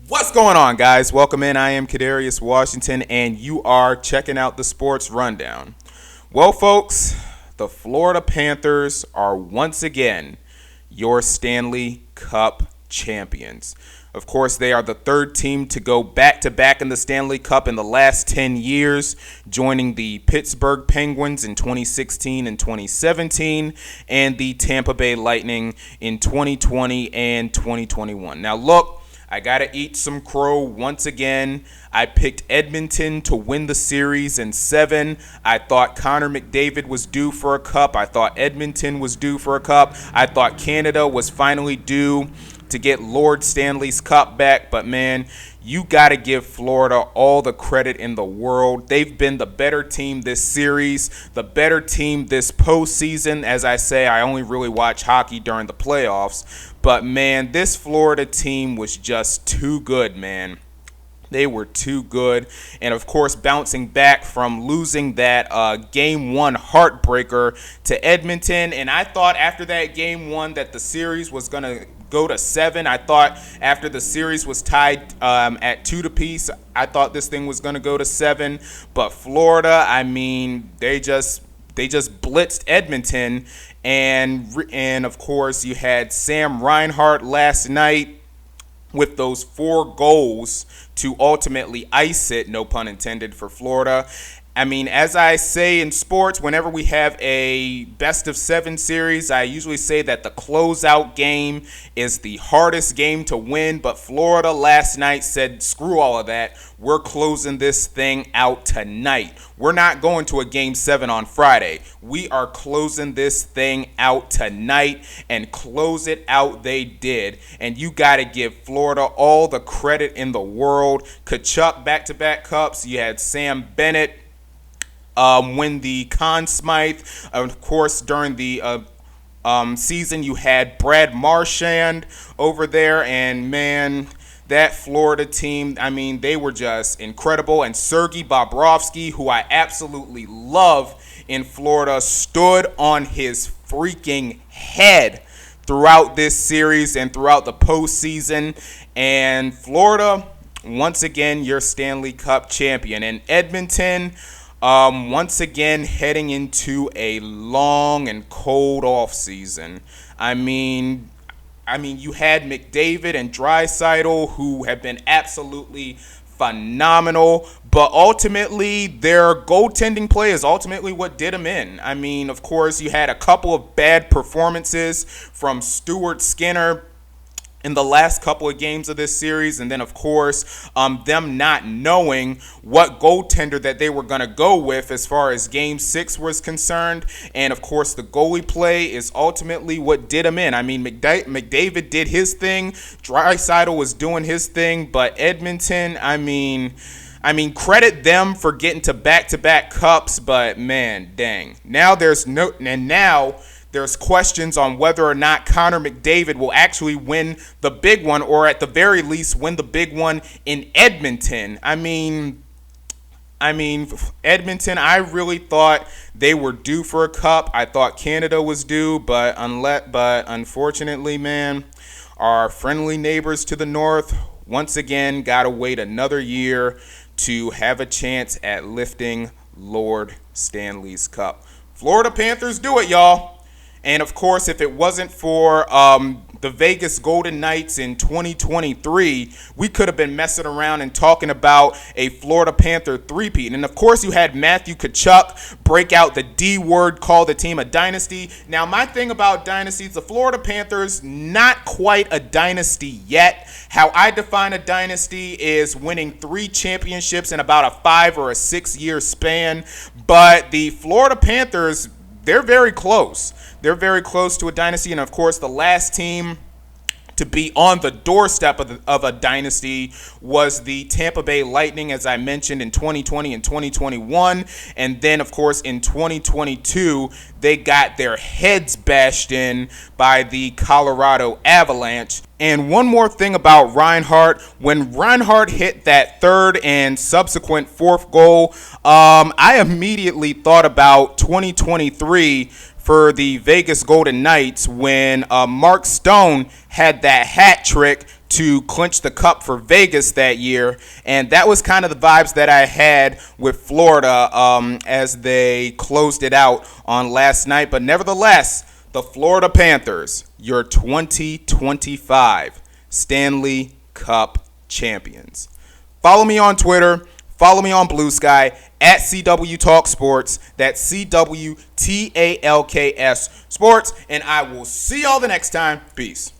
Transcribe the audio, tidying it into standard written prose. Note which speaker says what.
Speaker 1: What's going on, guys? Welcome in. I am Kadarius Washington, and you are checking out the Sports Rundown. Well, folks, the Florida Panthers are once again your Stanley Cup champions. Of course, they are the third team to go back-to-back in the Stanley Cup in the last 10 years, joining the Pittsburgh Penguins in 2016 and 2017, and the Tampa Bay Lightning in 2020 and 2021. Now, look, I got to eat some crow once again. I picked Edmonton to win the series in 7. I thought Connor McDavid was due for a cup. I thought Edmonton was due for a cup. I thought Canada was finally due to get Lord Stanley's Cup back. But, man, you got to give Florida all the credit in the world. They've been the better team this series, the better team this postseason. As I say, I only really watch hockey during the playoffs. But, man, this Florida team was just too good, man. They were too good. And, of course, bouncing back from losing that Game 1 heartbreaker to Edmonton. And I thought after that Game 1 that the series was going to go to 7. I thought after the series was tied at 2 apiece, I thought this thing was going to go to 7. But Florida, I mean, they just blitzed Edmonton. And of course, you had Sam Reinhart last night with those 4 goals to ultimately ice it, no pun intended, for Florida. I mean, as I say in sports, whenever we have a best-of-7 series, I usually say that the closeout game is the hardest game to win. But Florida last night said, screw all of that. We're closing this thing out tonight. We're not going to a Game 7 on Friday. We are closing this thing out tonight, and close it out they did. And you got to give Florida all the credit in the world. Kachuk back-to-back cups. You had Sam Bennett win the Conn Smythe. Of course, during the season, you had Brad Marchand over there, and man, that Florida team, I mean, they were just incredible. And Sergei Bobrovsky, who I absolutely love in Florida, stood on his freaking head throughout this series and throughout the postseason. And Florida, once again, your Stanley Cup champion. And Edmonton, once again, heading into a long and cold off season. I mean, you had McDavid and Draisaitl, who have been absolutely phenomenal, but ultimately their goaltending play is ultimately what did them in. I mean, of course, you had a couple of bad performances from Stuart Skinner in the last couple of games of this series, and then of course them not knowing what goaltender that they were going to go with as far as Game 6 was concerned. And of course the goalie play is ultimately what did him in. I mean, McDavid did his thing, Draisaitl was doing his thing, but Edmonton, I mean, credit them for getting to back-to-back cups, but man, dang. Now there's questions on whether or not Connor McDavid will actually win the big one, or at the very least win the big one in Edmonton. I mean, Edmonton, I really thought they were due for a cup. I thought Canada was due, but unfortunately, man, our friendly neighbors to the north once again got to wait another year to have a chance at lifting Lord Stanley's Cup. Florida Panthers do it, y'all. And, of course, if it wasn't for the Vegas Golden Knights in 2023, we could have been messing around and talking about a Florida Panther three-peat. And, of course, you had Matthew Tkachuk break out the D word, call the team a dynasty. Now, my thing about dynasties, the Florida Panthers, not quite a dynasty yet. How I define a dynasty is winning 3 championships in about a 5 or a 6 year span. But the Florida Panthers, they're very close. They're very close to a dynasty. And, of course, the last team to be on the doorstep of a dynasty was the Tampa Bay Lightning, as I mentioned, in 2020 and 2021. And then, of course, in 2022, they got their heads bashed in by the Colorado Avalanche. And one more thing about Reinhart. When Reinhart hit that third and subsequent fourth goal, I immediately thought about 2023 for the Vegas Golden Knights when Mark Stone had that hat trick to clinch the cup for Vegas that year. And that was kind of the vibes that I had with Florida as they closed it out on last night. But nevertheless, the Florida Panthers, your 2025 Stanley Cup champions. Follow me on Twitter. Follow me on Bluesky at CW Talk Sports. That's CWTALKS Sports. And I will see y'all the next time. Peace.